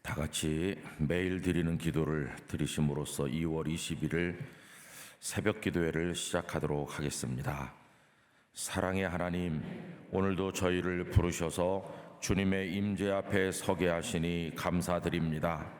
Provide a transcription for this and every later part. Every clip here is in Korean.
다 같이 매일 드리는 기도를 드리심으로써 2월 21일 새벽 기도회를 시작하도록 하겠습니다. 사랑의 하나님, 오늘도 저희를 부르셔서 주님의 임재 앞에 서게 하시니 감사드립니다.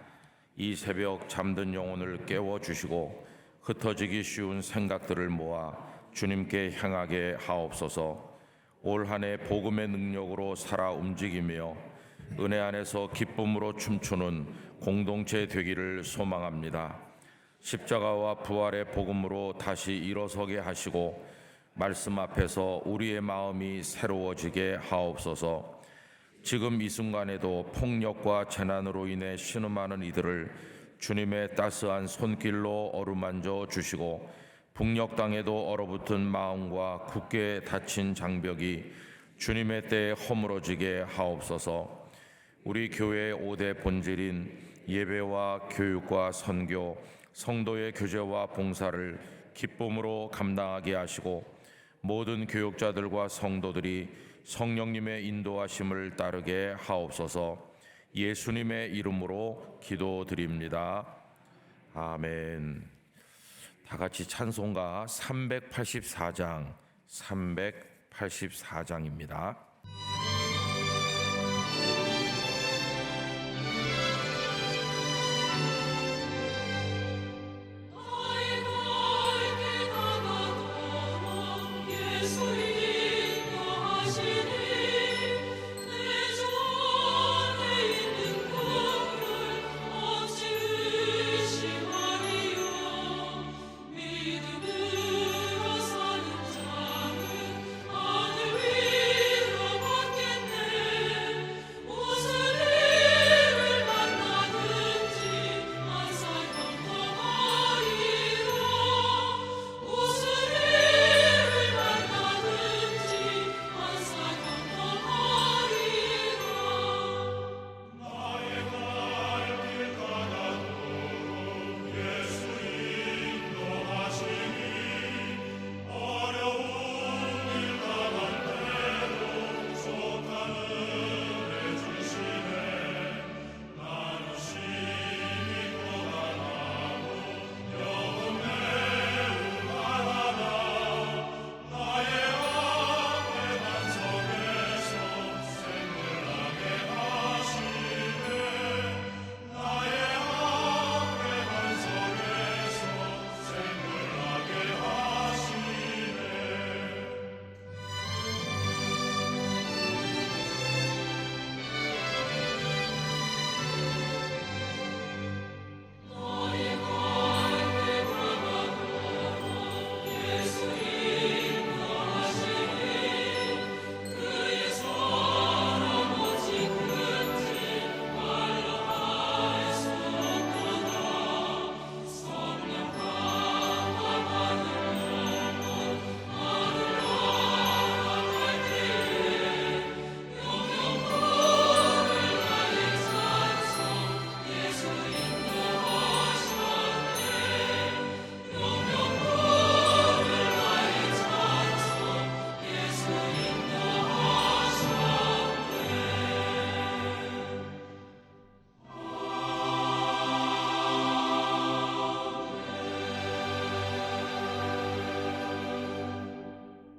이 새벽 잠든 영혼을 깨워주시고 흩어지기 쉬운 생각들을 모아 주님께 향하게 하옵소서. 올 한 해 복음의 능력으로 살아 움직이며 은혜 안에서 기쁨으로 춤추는 공동체 되기를 소망합니다. 십자가와 부활의 복음으로 다시 일어서게 하시고 말씀 앞에서 우리의 마음이 새로워지게 하옵소서. 지금 이 순간에도 폭력과 재난으로 인해 신음하는 이들을 주님의 따스한 손길로 어루만져 주시고 북녘 땅에도 얼어붙은 마음과 굳게 닫힌 장벽이 주님의 때에 허물어지게 하옵소서. 우리 교회의 5대 본질인 예배와 교육과 선교, 성도의 교제와 봉사를 기쁨으로 감당하게 하시고 모든 교육자들과 성도들이 성령님의 인도하심을 따르게 하옵소서. 예수님의 이름으로 기도드립니다. 아멘. 다 같이 찬송가 384장입니다.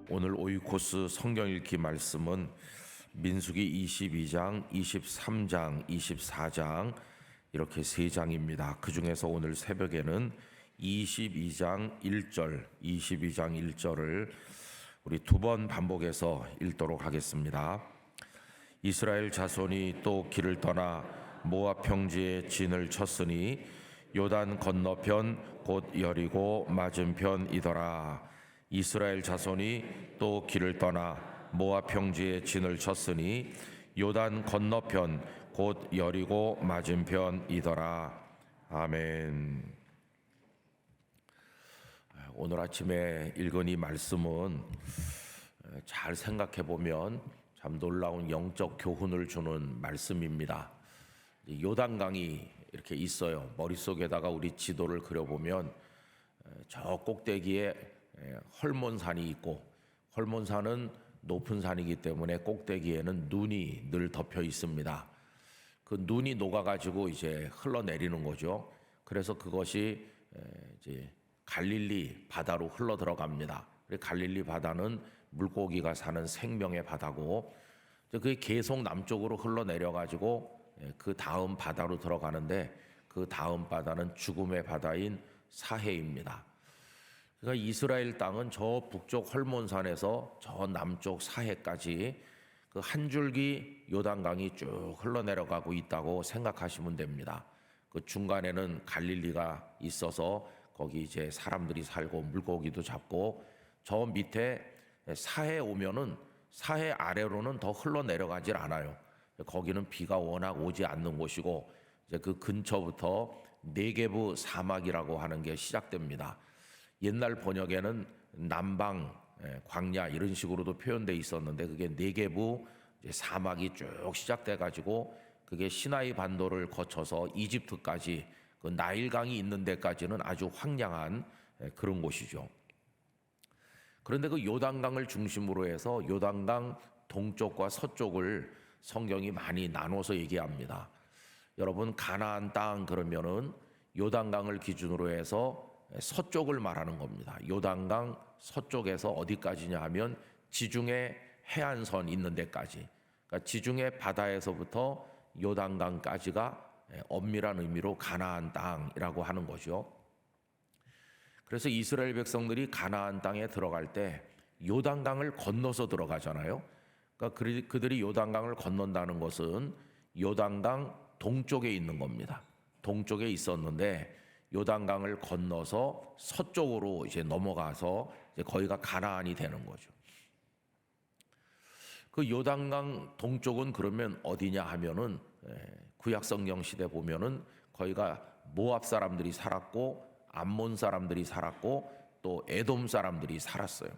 오늘 오이코스 성경 읽기 말씀은 민수기 22장, 23장, 24장 이렇게 세 장입니다. 그 중에서 오늘 새벽에는 22장 1절을 우리 두 번 반복해서 읽도록 하겠습니다. 이스라엘 자손이 또 길을 떠나 모압 평지에 진을 쳤으니 요단 건너편 곧 여리고 맞은편이더라. 이스라엘 자손이 또 길을 떠나 모압 평지에 진을 쳤으니 요단 건너편 곧 여리고 맞은편이더라. 아멘. 오늘 아침에 읽은 이 말씀은 잘 생각해 보면 참 놀라운 영적 교훈을 주는 말씀입니다. 요단강이 이렇게 있어요. 머릿속에다가 우리 지도를 그려보면 저 꼭대기에 헐몬산이 있고, 헐몬산은 높은 산이기 때문에 꼭대기에는 눈이 늘 덮여 있습니다. 그 눈이 녹아가지고 이제 흘러내리는 거죠. 그래서 그것이 이제 갈릴리 바다로 흘러 들어갑니다. 갈릴리 바다는 물고기가 사는 생명의 바다고, 그게 계속 남쪽으로 흘러내려가지고 그 다음 바다로 들어가는데, 그 다음 바다는 죽음의 바다인 사해입니다. 그러니까 이스라엘 땅은 저 북쪽 헐몬산에서 저 남쪽 사해까지 그 한 줄기 요단강이 쭉 흘러내려가고 있다고 생각하시면 됩니다. 그 중간에는 갈릴리가 있어서 거기 이제 사람들이 살고 물고기도 잡고, 저 밑에 사해 오면은 사해 아래로는 더 흘러내려가질 않아요. 거기는 비가 워낙 오지 않는 곳이고, 이제 그 근처부터 네게부 사막이라고 하는 게 시작됩니다. 옛날 번역에는 남방 광야 이런 식으로도 표현돼 있었는데, 그게 네게부 사막이 쭉 시작돼 가지고 그게 시나이 반도를 거쳐서 이집트까지 그 나일강이 있는 데까지는 아주 황량한 그런 곳이죠. 그런데 그 요단강을 중심으로 해서 요단강 동쪽과 서쪽을 성경이 많이 나눠서 얘기합니다. 여러분, 가나안 땅 그러면은 요단강을 기준으로 해서 서쪽을 말하는 겁니다. 요단강 서쪽에서 어디까지냐 하면 지중해 해안선 있는 데까지, 그러니까 지중해 바다에서부터 요단강까지가 엄밀한 의미로 가나안 땅이라고 하는 거죠. 그래서 이스라엘 백성들이 가나안 땅에 들어갈 때 요단강을 건너서 들어가잖아요. 그러니까 그들이 요단강을 건넌다는 것은 요단강 동쪽에 있는 겁니다. 동쪽에 있었는데 요단강을 건너서 서쪽으로 이제 넘어가서 이제 거기가 가나안이 되는 거죠. 그 요단강 동쪽은 그러면 어디냐 하면은 구약 성경 시대 보면은 거기가 모압 사람들이 살았고, 암몬 사람들이 살았고, 또 에돔 사람들이 살았어요.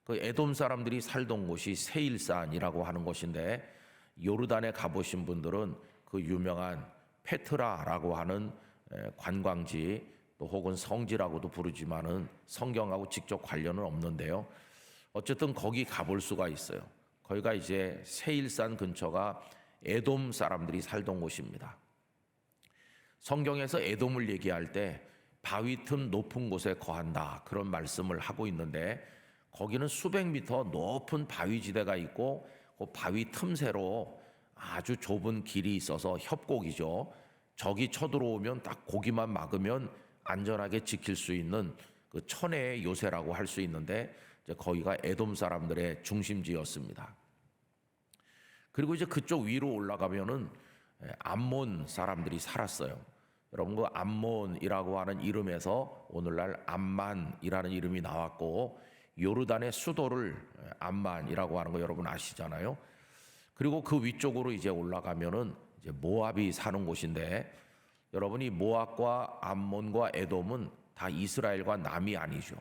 그 에돔 사람들이 살던 곳이 세일산이라고 하는 곳인데, 요르단에 가보신 분들은 그 유명한 페트라라고 하는 관광지, 또 혹은 성지라고도 부르지만은 성경하고 직접 관련은 없는데요. 어쨌든 거기 가볼 수가 있어요. 거기가 이제 세일산 근처가 에돔 사람들이 살던 곳입니다. 성경에서 에돔을 얘기할 때 바위 틈 높은 곳에 거한다, 그런 말씀을 하고 있는데, 거기는 수백 미터 높은 바위 지대가 있고, 그 바위 틈새로 아주 좁은 길이 있어서 협곡이죠. 적이 쳐들어오면 딱 고기만 막으면 안전하게 지킬 수 있는 그 천혜의 요새라고 할 수 있는데, 이제 거기가 에돔 사람들의 중심지였습니다. 그리고 이제 그쪽 위로 올라가면은 암몬 사람들이 살았어요. 여러분, 그 암몬이라고 하는 이름에서 오늘날 암만이라는 이름이 나왔고, 요르단의 수도를 암만이라고 하는 거 여러분 아시잖아요. 그리고 그 위쪽으로 이제 올라가면은 이제 모압이 사는 곳인데, 여러분이 모압과 암몬과 에돔은 다 이스라엘과 남이 아니죠.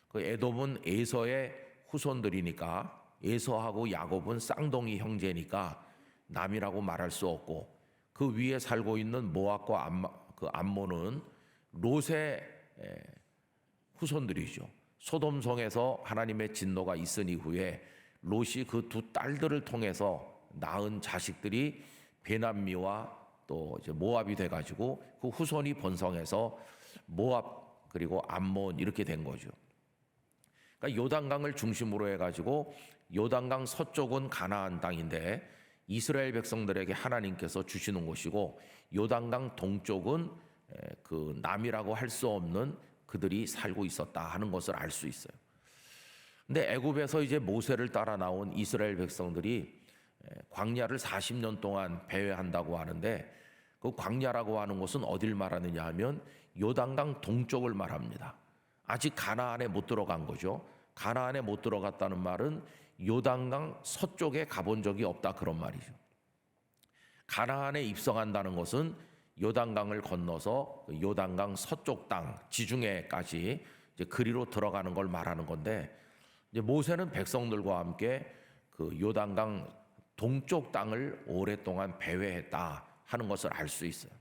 그 에돔은 에서의 후손들이니까, 에서하고 야곱은 쌍둥이 형제니까 남이라고 말할 수 없고, 그 위에 살고 있는 모압과 암몬은 롯의 후손들이죠. 소돔성에서 하나님의 진노가 있은 이후에 롯이 그 두 딸들을 통해서 낳은 자식들이 베남미와 또 이제 모압이 돼가지고 그 후손이 번성해서 모압 그리고 암몬 이렇게 된 거죠. 그러니까 요단강을 중심으로 해가지고 요단강 서쪽은 가나안 땅인데 이스라엘 백성들에게 하나님께서 주시는 곳이고, 요단강 동쪽은 그 남이라고 할 수 없는 그들이 살고 있었다 하는 것을 알 수 있어요. 근데 애굽에서 이제 모세를 따라 나온 이스라엘 백성들이 광야를 40년 동안 배회한다고 하는데, 그 광야라고 하는 곳은 어딜 말하느냐 하면 요단강 동쪽을 말합니다. 아직 가나안에 못 들어간 거죠. 가나안에 못 들어갔다는 말은 요단강 서쪽에 가본 적이 없다, 그런 말이죠. 가나안에 입성한다는 것은 요단강을 건너서 요단강 서쪽 땅 지중해까지 이제 그리로 들어가는 걸 말하는 건데, 이제 모세는 백성들과 함께 그 요단강 동쪽 땅을 오랫동안 배회했다 하는 것을 알 수 있어요.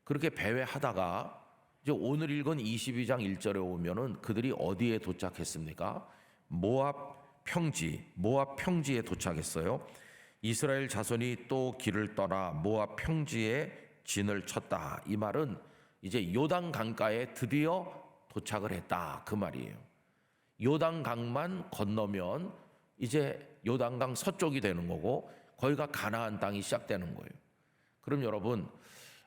그렇게 배회하다가 이제 오늘 읽은 22장 1절에 오면은 그들이 어디에 도착했습니까? 모압 평지에 도착했어요. 이스라엘 자손이 또 길을 떠나 모압 평지에 진을 쳤다. 이 말은 이제 요단 강가에 드디어 도착을 했다 그 말이에요. 요단 강만 건너면 이제 요단강 서쪽이 되는 거고 거기가 가나안 땅이 시작되는 거예요. 그럼 여러분,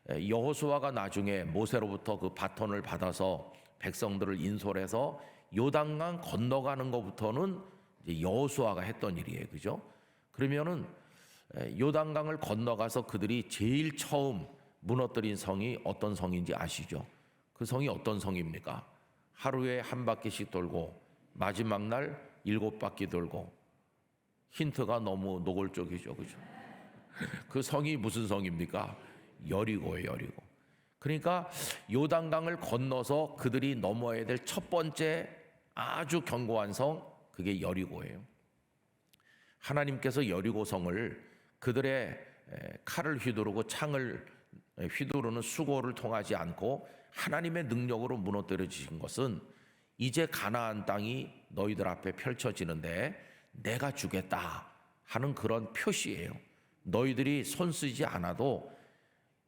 여호수아가 나중에 모세로부터 그 바톤을 받아서 백성들을 인솔해서 요단강 건너가는 것부터는 이제 여호수아가 했던 일이에요. 그죠? 그러면은 요단강을 건너가서 그들이 제일 처음 무너뜨린 성이 어떤 성인지 아시죠? 그 성이 어떤 성입니까? 하루에 한 바퀴씩 돌고 마지막 날 7바퀴 돌고, 힌트가 너무 노골적이죠. 그죠? 그 성이 무슨 성입니까? 여리고예요, 여리고. 그러니까 요단강을 건너서 그들이 넘어야 될 첫 번째 아주 견고한 성, 그게 여리고예요. 하나님께서 여리고성을 그들의 칼을 휘두르고 창을 휘두르는 수고를 통하지 않고 하나님의 능력으로 무너뜨려 주신 것은 이제 가나안 땅이 너희들 앞에 펼쳐지는데 내가 주겠다 하는 그런 표시예요. 너희들이 손 쓰지 않아도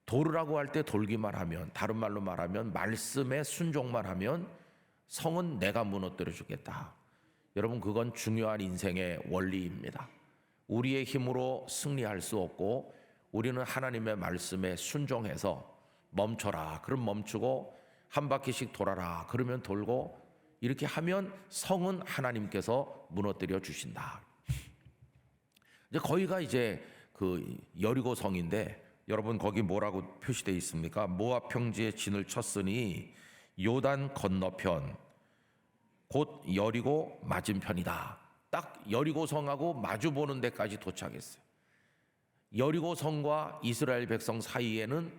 도르라고 할 때 돌기만 하면, 다른 말로 말하면 말씀에 순종만 하면 성은 내가 무너뜨려 주겠다. 여러분, 그건 중요한 인생의 원리입니다. 우리의 힘으로 승리할 수 없고 우리는 하나님의 말씀에 순종해서 멈춰라 그럼 멈추고, 한 바퀴씩 돌아라 그러면 돌고, 이렇게 하면 성은 하나님께서 무너뜨려 주신다. 이제 거기가 이제 그 여리고 성인데, 여러분 거기 뭐라고 표시되어 있습니까? 모압 평지에 진을 쳤으니 요단 건너편 곧 여리고 맞은편이다. 딱 여리고 성하고 마주 보는 데까지 도착했어요. 여리고 성과 이스라엘 백성 사이에는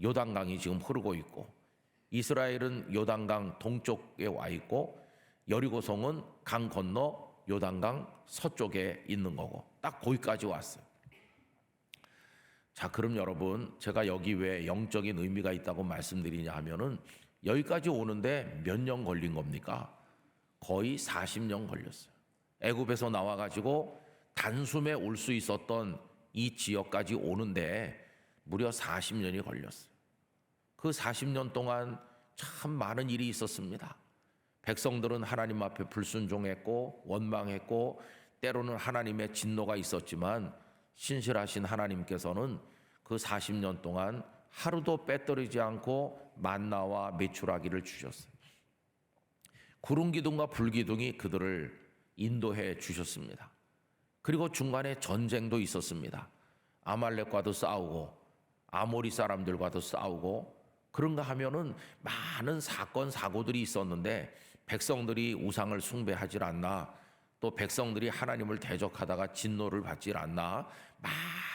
요단강이 지금 흐르고 있고, 이스라엘은 요단강 동쪽에 와 있고 여리고 성은 강 건너 요단강 서쪽에 있는 거고, 딱 거기까지 왔어요. 자, 그럼 여러분, 제가 여기 왜 영적인 의미가 있다고 말씀드리냐 하면은, 여기까지 오는데 몇 년 걸린 겁니까? 거의 40년 걸렸어요. 애굽에서 나와가지고 단숨에 올 수 있었던 이 지역까지 오는데 무려 40년이 걸렸어요. 그 40년 동안 참 많은 일이 있었습니다. 백성들은 하나님 앞에 불순종했고 원망했고 때로는 하나님의 진노가 있었지만, 신실하신 하나님께서는 그 40년 동안 하루도 빼뜨리지 않고 만나와 메추라기를 주셨어요. 구름 기둥과 불 기둥이 그들을 인도해 주셨습니다. 그리고 중간에 전쟁도 있었습니다. 아말렉과도 싸우고 아모리 사람들과도 싸우고, 그런가 하면은 많은 사건 사고들이 있었는데 백성들이 우상을 숭배하질 않나, 또 백성들이 하나님을 대적하다가 진노를 받질 않나,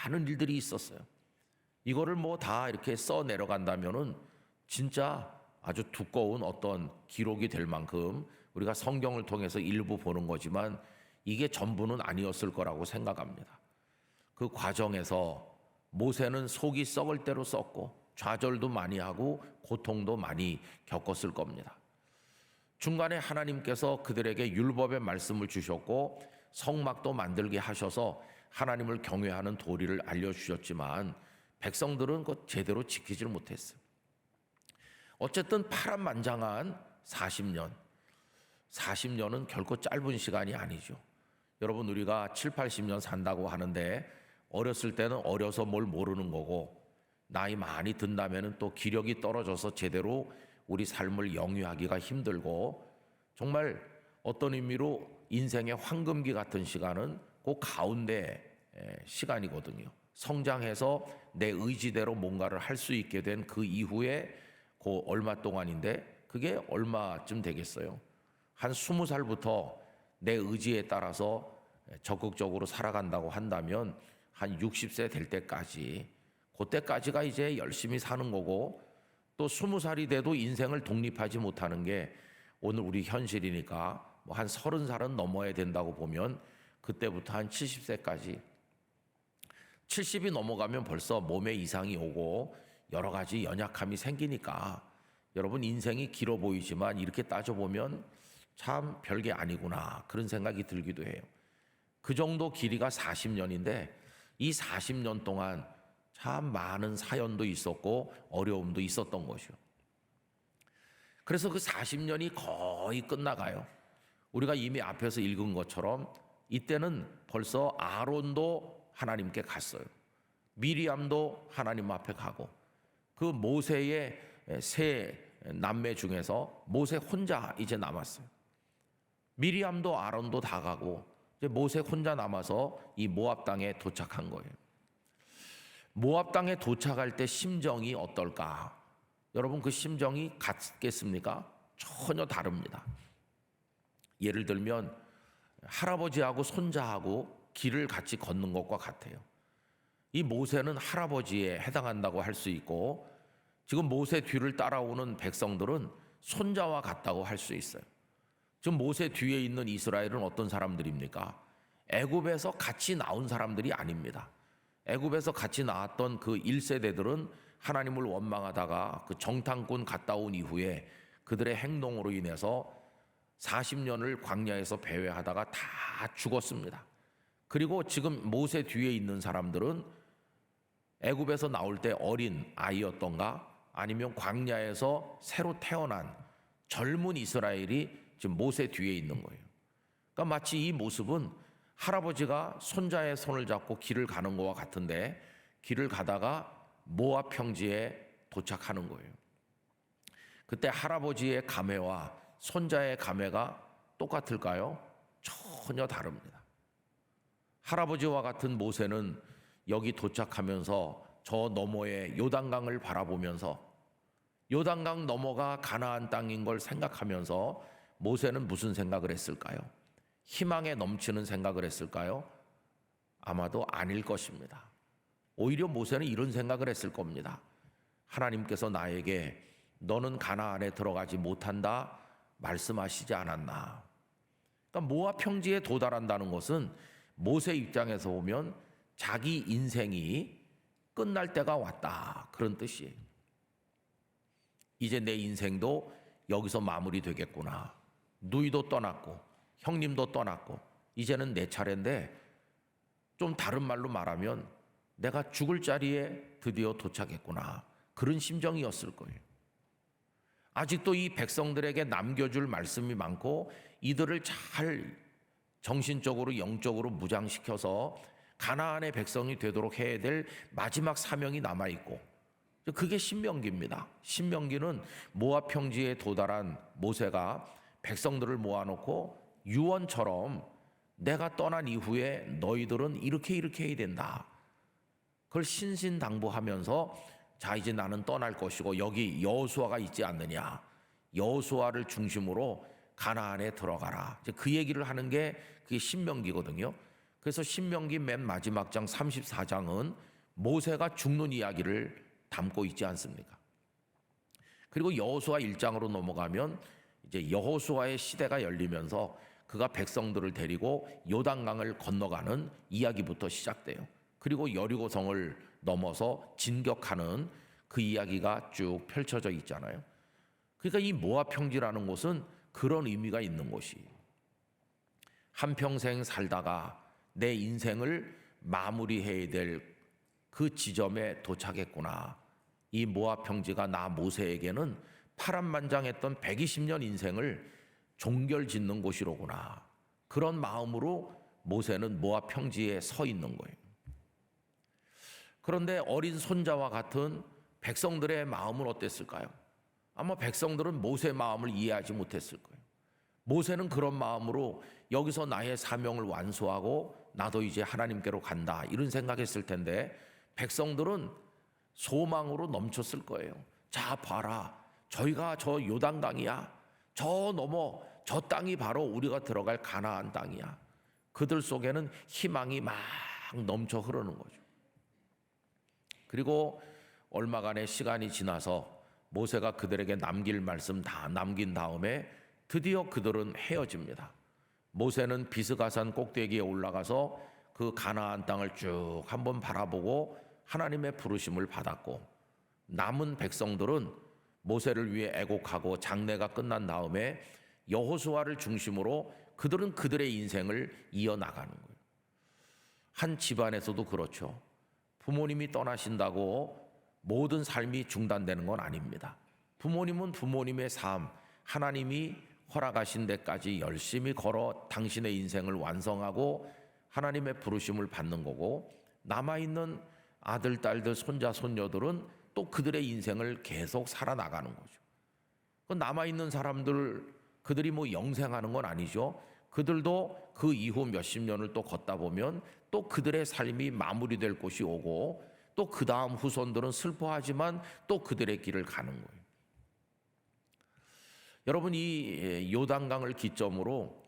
많은 일들이 있었어요. 이거를 뭐 다 이렇게 써 내려간다면은 진짜 아주 두꺼운 어떤 기록이 될 만큼 우리가 성경을 통해서 일부 보는 거지만 이게 전부는 아니었을 거라고 생각합니다. 그 과정에서 모세는 속이 썩을 대로 썩고 좌절도 많이 하고 고통도 많이 겪었을 겁니다. 중간에 하나님께서 그들에게 율법의 말씀을 주셨고 성막도 만들게 하셔서 하나님을 경외하는 도리를 알려주셨지만 백성들은 그것 제대로 지키질 못했어요. 어쨌든 파란만장한 40년은 결코 짧은 시간이 아니죠. 여러분, 우리가 7, 80년 산다고 하는데 어렸을 때는 어려서 뭘 모르는 거고, 나이 많이 든다면 또 기력이 떨어져서 제대로 우리 삶을 영위하기가 힘들고, 정말 어떤 의미로 인생의 황금기 같은 시간은 그 가운데 시간이거든요. 성장해서 내 의지대로 뭔가를 할 수 있게 된 그 이후에 그 얼마 동안인데, 그게 얼마쯤 되겠어요? 한 20살부터 내 의지에 따라서 적극적으로 살아간다고 한다면 한 60세 될 때까지, 그때까지가 이제 열심히 사는 거고, 또 20살이 돼도 인생을 독립하지 못하는 게 오늘 우리 현실이니까 뭐 한 30살은 넘어야 된다고 보면 그때부터 한 70세까지, 70이 넘어가면 벌써 몸에 이상이 오고 여러 가지 연약함이 생기니까, 여러분 인생이 길어 보이지만 이렇게 따져보면 참 별게 아니구나, 그런 생각이 들기도 해요. 그 정도 길이가 40년인데 이 40년 동안 참 많은 사연도 있었고 어려움도 있었던 것이요. 그래서 그 40년이 거의 끝나가요. 우리가 이미 앞에서 읽은 것처럼 이때는 벌써 아론도 하나님께 갔어요. 미리암도 하나님 앞에 가고, 그 모세의 세 남매 중에서 모세 혼자 이제 남았어요. 미리암도 아론도 다 가고 이제 모세 혼자 남아서 이 모압 땅에 도착한 거예요. 모압 땅에 도착할 때 심정이 어떨까? 여러분, 그 심정이 같겠습니까? 전혀 다릅니다. 예를 들면 할아버지하고 손자하고 길을 같이 걷는 것과 같아요. 이 모세는 할아버지에 해당한다고 할 수 있고, 지금 모세 뒤를 따라오는 백성들은 손자와 같다고 할 수 있어요. 지금 모세 뒤에 있는 이스라엘은 어떤 사람들입니까? 애굽에서 같이 나온 사람들이 아닙니다. 애굽에서 같이 나왔던 그 1세대들은 하나님을 원망하다가 그 정탐꾼 갔다 온 이후에 그들의 행동으로 인해서 40년을 광야에서 배회하다가 다 죽었습니다. 그리고 지금 모세 뒤에 있는 사람들은 애굽에서 나올 때 어린 아이였던가, 아니면 광야에서 새로 태어난 젊은 이스라엘이 지금 모세 뒤에 있는 거예요. 그러니까 마치 이 모습은 할아버지가 손자의 손을 잡고 길을 가는 것과 같은데, 길을 가다가 모압 평지에 도착하는 거예요. 그때 할아버지의 감회와 손자의 감회가 똑같을까요? 전혀 다릅니다. 할아버지와 같은 모세는 여기 도착하면서 저 너머의 요단강을 바라보면서, 요단강 너머가 가나안 땅인 걸 생각하면서 모세는 무슨 생각을 했을까요? 희망에 넘치는 생각을 했을까요? 아마도 아닐 것입니다. 오히려 모세는 이런 생각을 했을 겁니다. 하나님께서 나에게 너는 가나안에 들어가지 못한다 말씀하시지 않았나. 그러니까 모압 평지에 도달한다는 것은 모세 입장에서 보면 자기 인생이 끝날 때가 왔다, 그런 뜻이에요. 이제 내 인생도 여기서 마무리되겠구나. 누이도 떠났고 형님도 떠났고 이제는 내 차례인데, 좀 다른 말로 말하면 내가 죽을 자리에 드디어 도착했구나, 그런 심정이었을 거예요. 아직도 이 백성들에게 남겨줄 말씀이 많고 이들을 잘 정신적으로 영적으로 무장시켜서 가나안의 백성이 되도록 해야 될 마지막 사명이 남아있고, 그게 신명기입니다. 신명기는 모압 평지에 도달한 모세가 백성들을 모아놓고 유언처럼 내가 떠난 이후에 너희들은 이렇게 해야 된다, 그걸 신신당부하면서 자 이제 나는 떠날 것이고 여기 여호수아가 있지 않느냐, 여호수아를 중심으로 가나안에 들어가라, 이제 그 얘기를 하는 게 그게 신명기거든요. 그래서 신명기 맨 마지막 장 34장은 모세가 죽는 이야기를 담고 있지 않습니까? 그리고 여호수아 1장으로 넘어가면 이제 여호수아의 시대가 열리면서 그가 백성들을 데리고 요단강을 건너가는 이야기부터 시작돼요. 그리고 여리고성을 넘어서 진격하는 그 이야기가 쭉 펼쳐져 있잖아요. 그러니까 이 모압 평지라는 곳은 그런 의미가 있는 곳이, 한평생 살다가 내 인생을 마무리해야 될 그 지점에 도착했구나. 이 모압 평지가 나 모세에게는 파란만장했던 120년 인생을 종결짓는 곳이로구나. 그런 마음으로 모세는 모압 평지에 서 있는 거예요. 그런데 어린 손자와 같은 백성들의 마음은 어땠을까요? 아마 백성들은 모세의 마음을 이해하지 못했을 거예요. 모세는 그런 마음으로 여기서 나의 사명을 완수하고 나도 이제 하나님께로 간다, 이런 생각했을 텐데 백성들은 소망으로 넘쳤을 거예요. 자 봐라, 저희가 저 요단강이야, 저 넘어 저 땅이 바로 우리가 들어갈 가나안 땅이야. 그들 속에는 희망이 막 넘쳐 흐르는 거죠. 그리고 얼마간의 시간이 지나서 모세가 그들에게 남길 말씀 다 남긴 다음에 드디어 그들은 헤어집니다. 모세는 비스가산 꼭대기에 올라가서 그 가나안 땅을 쭉 한번 바라보고 하나님의 부르심을 받았고, 남은 백성들은 모세를 위해 애곡하고 장례가 끝난 다음에 여호수아를 중심으로 그들은 그들의 인생을 이어나가는 거예요. 한 집안에서도 그렇죠. 부모님이 떠나신다고 모든 삶이 중단되는 건 아닙니다. 부모님은 부모님의 삶, 하나님이 허락하신 데까지 열심히 걸어 당신의 인생을 완성하고 하나님의 부르심을 받는 거고, 남아있는 아들, 딸들, 손자, 손녀들은 또 그들의 인생을 계속 살아나가는 거죠. 그 남아있는 사람들, 그들이 뭐 영생하는 건 아니죠. 그들도 그 이후 몇십 년을 또 걷다 보면 또 그들의 삶이 마무리될 곳이 오고, 또 그 다음 후손들은 슬퍼하지만 또 그들의 길을 가는 거예요. 여러분, 이 요단강을 기점으로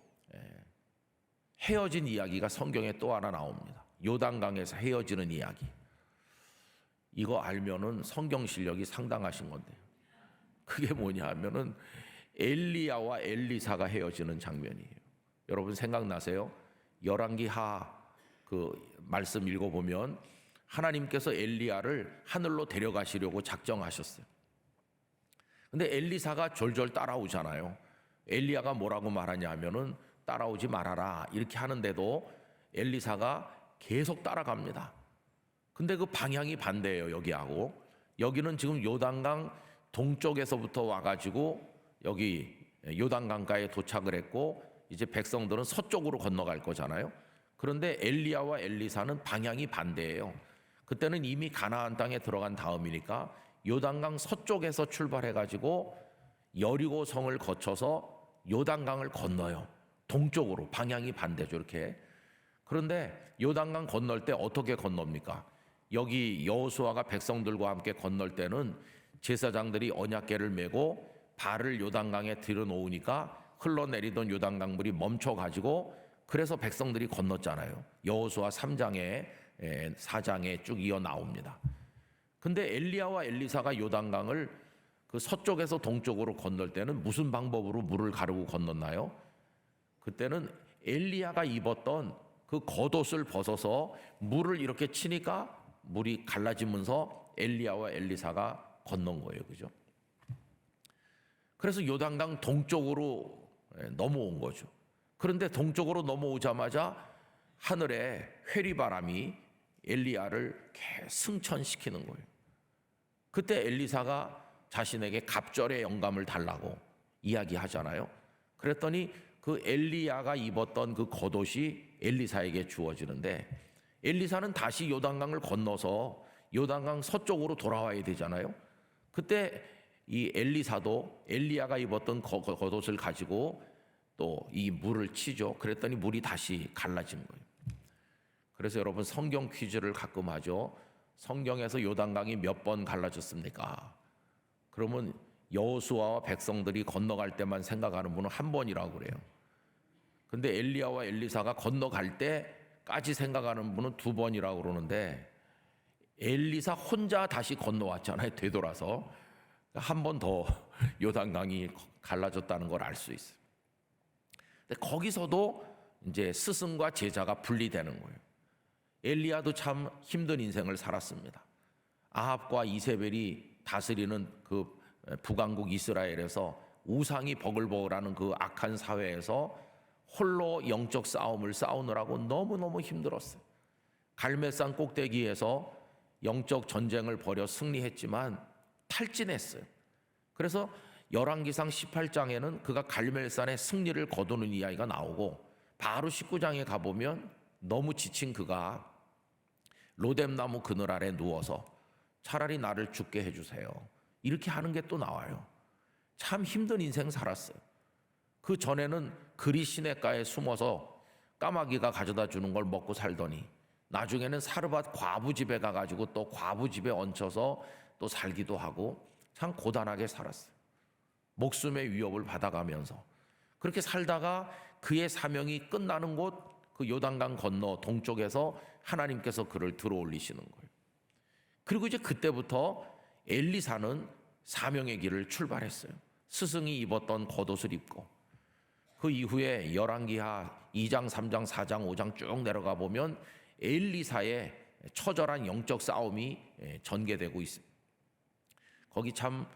헤어진 이야기가 성경에 또 하나 나옵니다. 요단강에서 헤어지는 이야기. 이거 알면은 성경 실력이 상당하신 건데, 그게 뭐냐 하면은 엘리야와 엘리사가 헤어지는 장면이에요. 여러분 생각나세요? 열왕기하 그 말씀 읽어보면 하나님께서 엘리야를 하늘로 데려가시려고 작정하셨어요. 근데 엘리사가 졸졸 따라오잖아요. 엘리야가 뭐라고 말하냐 하면은 따라오지 말아라 이렇게 하는데도 엘리사가 계속 따라갑니다. 근데 그 방향이 반대예요. 여기하고 여기는 지금 요단강 동쪽에서부터 와가지고 여기 요단강가에 도착을 했고, 이제 백성들은 서쪽으로 건너갈 거잖아요. 그런데 엘리야와 엘리사는 방향이 반대예요. 그때는 이미 가나안 땅에 들어간 다음이니까 요단강 서쪽에서 출발해가지고 여리고 성을 거쳐서 요단강을 건너요. 동쪽으로, 방향이 반대죠. 이렇게. 그런데 요단강 건널 때 어떻게 건넙니까? 여기 여호수아가 백성들과 함께 건널 때는 제사장들이 언약궤를 메고 발을 요단강에 들여놓으니까 흘러내리던 요단강 물이 멈춰가지고, 그래서 백성들이 건넜잖아요. 여호수아 3장에 4장에 쭉 이어 나옵니다. 근데 엘리야와 엘리사가 요단강을 그 서쪽에서 동쪽으로 건널 때는 무슨 방법으로 물을 가르고 건넜나요? 그때는 엘리야가 입었던 그 겉옷을 벗어서 물을 이렇게 치니까 물이 갈라지면서 엘리야와 엘리사가 건넌 거예요. 그죠? 그래서 요단강 동쪽으로 넘어온 거죠. 그런데 동쪽으로 넘어오자마자 하늘에 회리바람이 엘리야를 승천시키는 거예요. 그때 엘리사가 자신에게 갑절의 영감을 달라고 이야기하잖아요. 그랬더니 그 엘리야가 입었던 그 겉옷이 엘리사에게 주어지는데, 엘리사는 다시 요단강을 건너서 요단강 서쪽으로 돌아와야 되잖아요. 그때 이 엘리사도 엘리야가 입었던 겉옷을 가지고 또 이 물을 치죠. 그랬더니 물이 다시 갈라진 거예요. 그래서 여러분 성경 퀴즈를 가끔 하죠. 성경에서 요단강이 몇 번 갈라졌습니까? 그러면 여호수아와 백성들이 건너갈 때만 생각하는 분은 한 번이라고 그래요. 근데 엘리야와 엘리사가 건너갈 때까지 생각하는 분은 두 번이라고 그러는데, 엘리사 혼자 다시 건너왔잖아요. 되돌아서. 한 번 더 요단강이 갈라졌다는 걸 알 수 있어요. 근데 거기서도 이제 스승과 제자가 분리되는 거예요. 엘리야도 참 힘든 인생을 살았습니다. 아합과 이세벨이 다스리는 그 북왕국 이스라엘에서 우상이 버글버글하는 그 악한 사회에서 홀로 영적 싸움을 싸우느라고 너무너무 힘들었어요. 갈멜산 꼭대기에서 영적 전쟁을 벌여 승리했지만 탈진했어요. 그래서 열왕기상 18장에는 그가 갈멜산의 승리를 거두는 이야기가 나오고, 바로 19장에 가보면 너무 지친 그가 로뎀나무 그늘 아래 누워서 차라리 나를 죽게 해주세요 이렇게 하는 게 또 나와요. 참 힘든 인생 살았어요. 그 전에는 그리 시냇가에 숨어서 까마귀가 가져다 주는 걸 먹고 살더니, 나중에는 사르밧 과부 집에 가가지고 또 과부 집에 얹혀서 또 살기도 하고 참 고단하게 살았어요. 목숨의 위협을 받아가면서 그렇게 살다가 그의 사명이 끝나는 곳, 그 요단강 건너 동쪽에서 하나님께서 그를 들어올리시는 거예요. 그리고 이제 그때부터 엘리사는 사명의 길을 출발했어요. 스승이 입었던 겉옷을 입고, 그 이후에 열왕기하 2장, 3장, 4장, 5장 쭉 내려가 보면 엘리사의 처절한 영적 싸움이 전개되고 있습니다. 거기 참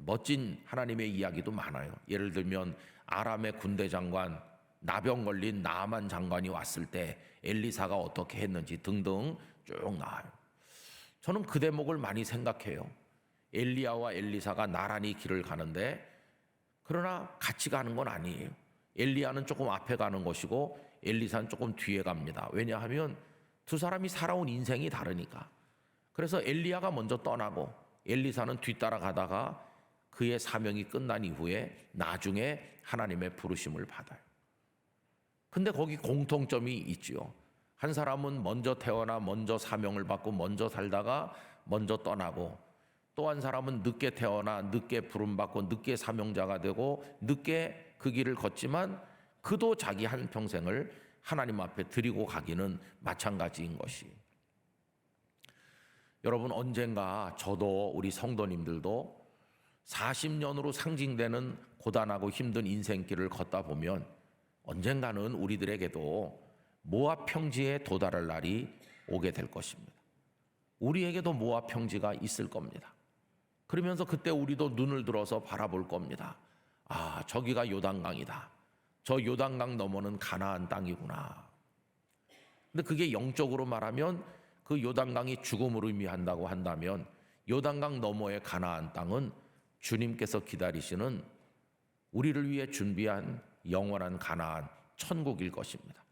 멋진 하나님의 이야기도 많아요. 예를 들면 아람의 군대 장관 나병 걸린 나아만 장관이 왔을 때 엘리사가 어떻게 했는지 등등 쭉 나와요. 저는 그 대목을 많이 생각해요. 엘리야와 엘리사가 나란히 길을 가는데 그러나 같이 가는 건 아니에요. 엘리야는 조금 앞에 가는 것이고 엘리사는 조금 뒤에 갑니다. 왜냐하면 두 사람이 살아온 인생이 다르니까. 그래서 엘리야가 먼저 떠나고 엘리사는 뒤따라 가다가 그의 사명이 끝난 이후에 나중에 하나님의 부르심을 받아요. 근데 거기 공통점이 있지요. 한 사람은 먼저 태어나 먼저 사명을 받고 먼저 살다가 먼저 떠나고, 또 한 사람은 늦게 태어나 늦게 부름받고 늦게 사명자가 되고 늦게 그 길을 걷지만 그도 자기 한평생을 하나님 앞에 드리고 가기는 마찬가지인 것이. 여러분, 언젠가 저도 우리 성도님들도 40년으로 상징되는 고단하고 힘든 인생길을 걷다 보면 언젠가는 우리들에게도 모압 평지에 도달할 날이 오게 될 것입니다. 우리에게도 모압 평지가 있을 겁니다. 그러면서 그때 우리도 눈을 들어서 바라볼 겁니다. 아, 저기가 요단강이다. 저 요단강 너머는 가나안 땅이구나. 근데 그게 영적으로 말하면 그 요단강이 죽음을 의미한다고 한다면 요단강 너머의 가나안 땅은 주님께서 기다리시는 우리를 위해 준비한 영원한 가나안 천국일 것입니다.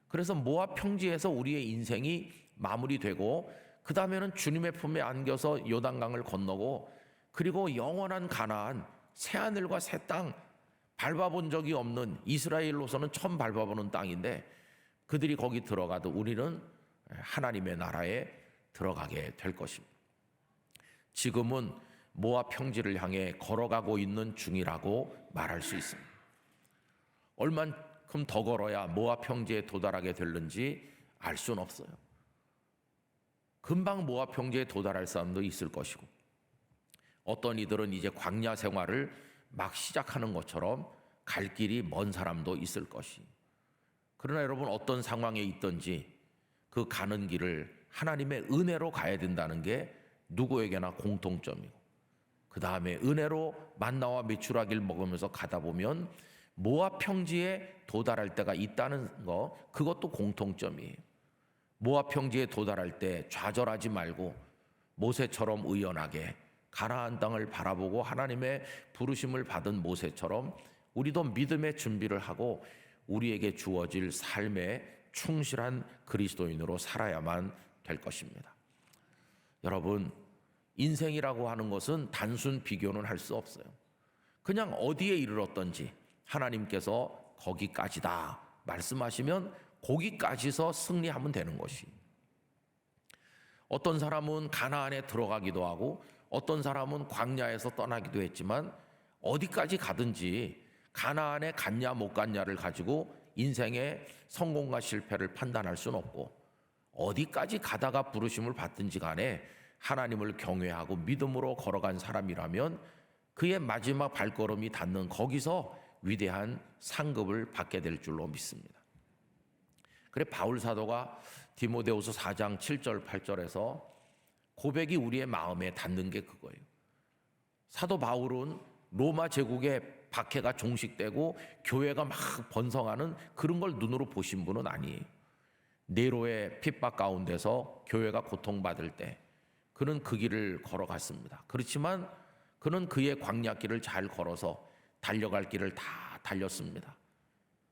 그래서 모압 평지에서 우리의 인생이 마무리되고 그 다음에는 주님의 품에 안겨서 요단강을 건너고 그리고 영원한 가나안, 새하늘과 새 땅, 밟아본 적이 없는, 이스라엘로서는 처음 밟아보는 땅인데 그들이 거기 들어가도 우리는 하나님의 나라에 들어가게 될 것입니다. 지금은 모압 평지를 향해 걸어가고 있는 중이라고 말할 수 있습니다. 얼만큼 더 걸어야 모압 평지에 도달하게 될는지 알 수는 없어요. 금방 모압 평지에 도달할 사람도 있을 것이고, 어떤 이들은 이제 광야 생활을 막 시작하는 것처럼 갈 길이 먼 사람도 있을 것이. 그러나 여러분, 어떤 상황에 있든지 그 가는 길을 하나님의 은혜로 가야 된다는 게 누구에게나 공통점이고, 그 다음에 은혜로 만나와 메추라기를 먹으면서 가다 보면 모압 평지에 도달할 때가 있다는 거, 그것도 공통점이에요. 모압 평지에 도달할 때 좌절하지 말고 모세처럼 의연하게 가나안 땅을 바라보고 하나님의 부르심을 받은 모세처럼 우리도 믿음의 준비를 하고 우리에게 주어질 삶에 충실한 그리스도인으로 살아야만 될 것입니다. 여러분, 인생이라고 하는 것은 단순 비교는 할 수 없어요. 그냥 어디에 이르렀던지 하나님께서 거기까지다 말씀하시면 거기까지서 승리하면 되는 것이. 어떤 사람은 가나안에 들어가기도 하고 어떤 사람은 광야에서 떠나기도 했지만 어디까지 가든지 가나안에 갔냐 못 갔냐를 가지고 인생의 성공과 실패를 판단할 수는 없고, 어디까지 가다가 부르심을 받든지 간에 하나님을 경외하고 믿음으로 걸어간 사람이라면 그의 마지막 발걸음이 닿는 거기서 위대한 상급을 받게 될 줄로 믿습니다. 그래 바울 사도가 디모데후서 4장 7절 8절에서 고백이 우리의 마음에 닿는 게 그거예요. 사도 바울은 로마 제국의 박해가 종식되고 교회가 막 번성하는 그런 걸 눈으로 보신 분은 아니에요. 네로의 핍박 가운데서 교회가 고통받을 때 그는 그 길을 걸어갔습니다. 그렇지만 그는 그의 광야길을 잘 걸어서 달려갈 길을 다 달렸습니다.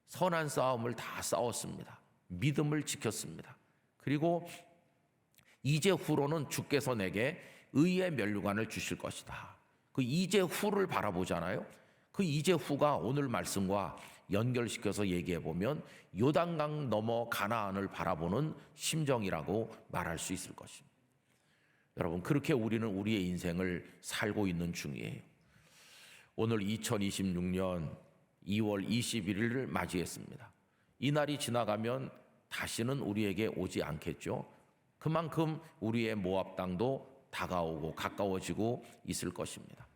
선한 싸움을 다 싸웠습니다. 믿음을 지켰습니다. 그리고 이제 후로는 주께서 내게 의의 면류관을 주실 것이다. 그 이제 후를 바라보잖아요. 그 이제 후가 오늘 말씀과 연결시켜서 얘기해 보면 요단강 넘어 가나안을 바라보는 심정이라고 말할 수 있을 것입니다. 여러분, 그렇게 우리는 우리의 인생을 살고 있는 중이에요. 오늘 2026년 2월 21일을 맞이했습니다. 이 날이 지나가면 다시는 우리에게 오지 않겠죠. 그만큼 우리의 모압 땅도 다가오고 가까워지고 있을 것입니다.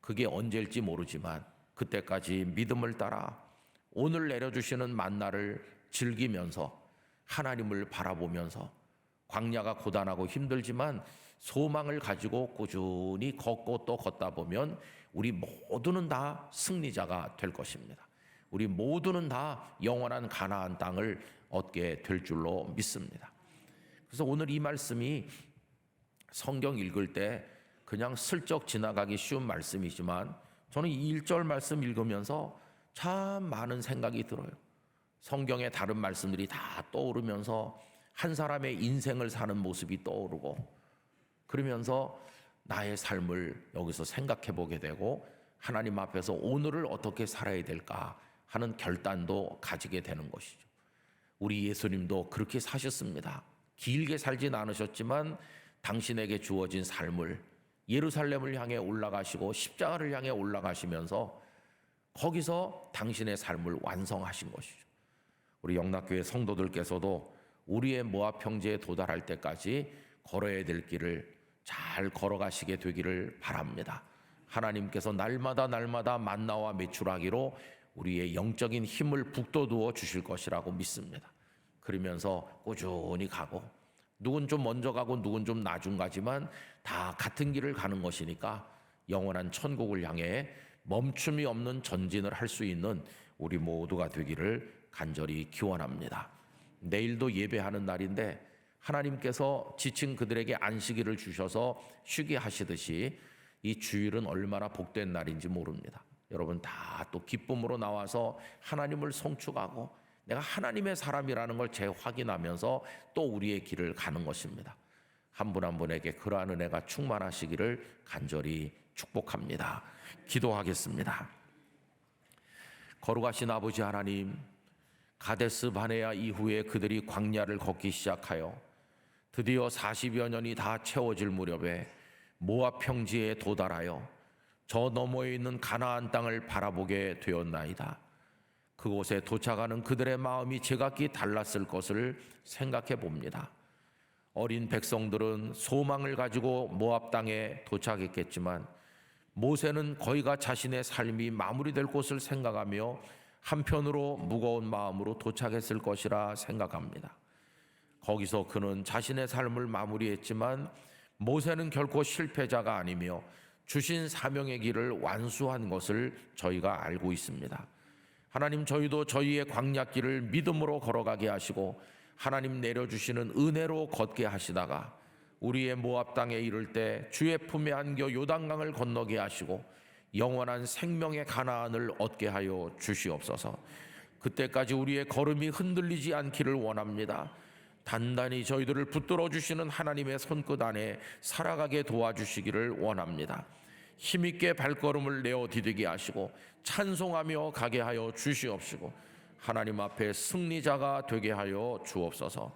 그게 언제일지 모르지만 그때까지 믿음을 따라 오늘 내려주시는 만나를 즐기면서 하나님을 바라보면서 광야가 고단하고 힘들지만 소망을 가지고 꾸준히 걷고 또 걷다 보면 우리 모두는 다 승리자가 될 것입니다. 우리 모두는 다 영원한 가나안 땅을 얻게 될 줄로 믿습니다. 그래서 오늘 이 말씀이 성경 읽을 때 그냥 슬쩍 지나가기 쉬운 말씀이지만 저는 이 1절 말씀 읽으면서 참 많은 생각이 들어요. 성경의 다른 말씀들이 다 떠오르면서 한 사람의 인생을 사는 모습이 떠오르고, 그러면서 나의 삶을 여기서 생각해 보게 되고 하나님 앞에서 오늘을 어떻게 살아야 될까 하는 결단도 가지게 되는 것이죠. 우리 예수님도 그렇게 사셨습니다. 길게 살진 않으셨지만 당신에게 주어진 삶을, 예루살렘을 향해 올라가시고 십자가를 향해 올라가시면서 거기서 당신의 삶을 완성하신 것이죠. 우리 영락교회 성도들께서도 우리의 모압 평지에 도달할 때까지 걸어야 될 길을 잘 걸어가시게 되기를 바랍니다. 하나님께서 날마다 만나와 메추라기로 우리의 영적인 힘을 북돋워 주실 것이라고 믿습니다. 그러면서 꾸준히 가고, 누군 좀 먼저 가고 누군 좀 나중 가지만 다 같은 길을 가는 것이니까 영원한 천국을 향해 멈춤이 없는 전진을 할 수 있는 우리 모두가 되기를 간절히 기원합니다. 내일도 예배하는 날인데 하나님께서 지친 그들에게 안식일을 주셔서 쉬게 하시듯이 이 주일은 얼마나 복된 날인지 모릅니다. 여러분 다 또 기쁨으로 나와서 하나님을 송축하고 내가 하나님의 사람이라는 걸 재확인하면서 또 우리의 길을 가는 것입니다. 한 분 한 분에게 그러한 은혜가 충만하시기를 간절히 축복합니다. 기도하겠습니다. 거룩하신 아버지 하나님, 가데스 바네아 이후에 그들이 광야를 걷기 시작하여 드디어 40여 년이 다 채워질 무렵에 모압 평지에 도달하여 저 너머에 있는 가나안 땅을 바라보게 되었나이다. 그곳에 도착하는 그들의 마음이 제각기 달랐을 것을 생각해 봅니다. 어린 백성들은 소망을 가지고 모압 땅에 도착했겠지만 모세는 거기가 자신의 삶이 마무리될 곳을 생각하며 한편으로 무거운 마음으로 도착했을 것이라 생각합니다. 거기서 그는 자신의 삶을 마무리했지만 모세는 결코 실패자가 아니며 주신 사명의 길을 완수한 것을 저희가 알고 있습니다. 하나님, 저희도 저희의 광야길을 믿음으로 걸어가게 하시고 하나님 내려주시는 은혜로 걷게 하시다가 우리의 모압 땅에 이를 때 주의 품에 안겨 요단강을 건너게 하시고 영원한 생명의 가나안을 얻게 하여 주시옵소서. 그때까지 우리의 걸음이 흔들리지 않기를 원합니다. 단단히 저희들을 붙들어 주시는 하나님의 손끝 안에 살아가게 도와주시기를 원합니다. 힘있게 발걸음을 내어 디디게 하시고 찬송하며 가게 하여 주시옵시고 하나님 앞에 승리자가 되게 하여 주옵소서.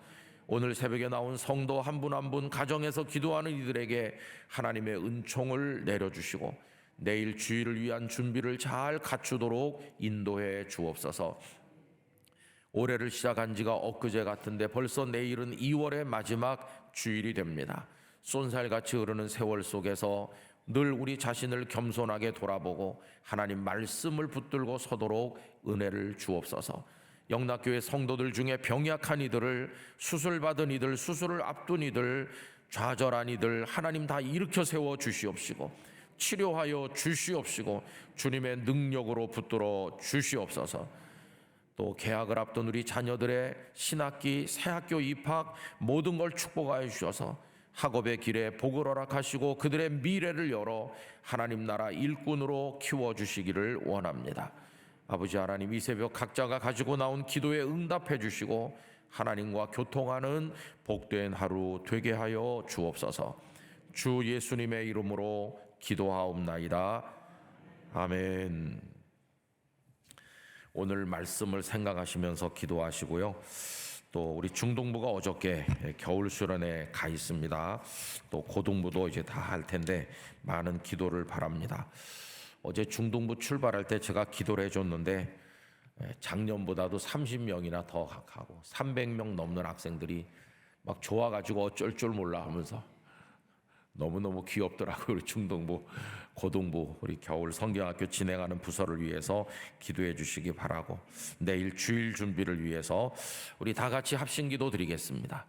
오늘 새벽에 나온 성도 한 분 한 분 가정에서 기도하는 이들에게 하나님의 은총을 내려주시고 내일 주일을 위한 준비를 잘 갖추도록 인도해 주옵소서. 올해를 시작한 지가 엊그제 같은데 벌써 내일은 2월의 마지막 주일이 됩니다. 쏜살같이 흐르는 세월 속에서 늘 우리 자신을 겸손하게 돌아보고 하나님 말씀을 붙들고 서도록 은혜를 주옵소서. 영락교회 성도들 중에 병약한 이들을, 수술받은 이들, 수술을 앞둔 이들, 좌절한 이들 하나님 다 일으켜 세워 주시옵시고 치료하여 주시옵시고 주님의 능력으로 붙들어 주시옵소서. 또 개학을 앞둔 우리 자녀들의 신학기, 새학교 입학 모든 걸 축복하여 주셔서 학업의 길에 복을 허락하시고 그들의 미래를 열어 하나님 나라 일꾼으로 키워주시기를 원합니다. 아버지 하나님, 이 새벽 각자가 가지고 나온 기도에 응답해 주시고 하나님과 교통하는 복된 하루 되게 하여 주옵소서. 주 예수님의 이름으로 기도하옵나이다. 아멘. 오늘 말씀을 생각하시면서 기도하시고요. 또 우리 중동부가 어저께 겨울 수련회 가 있습니다. 또 고등부도 이제 다 할 텐데 많은 기도를 바랍니다. 어제 중동부 출발할 때 제가 기도를 해줬는데 작년보다도 30명이나 더 가고 300명 넘는 학생들이 막 좋아가지고 어쩔 줄 몰라 하면서 너무너무 귀엽더라고요. 우리 중동부, 고등부, 우리 겨울 성경학교 진행하는 부서를 위해서 기도해 주시기 바라고, 내일 주일 준비를 위해서 우리 다 같이 합심기도 드리겠습니다.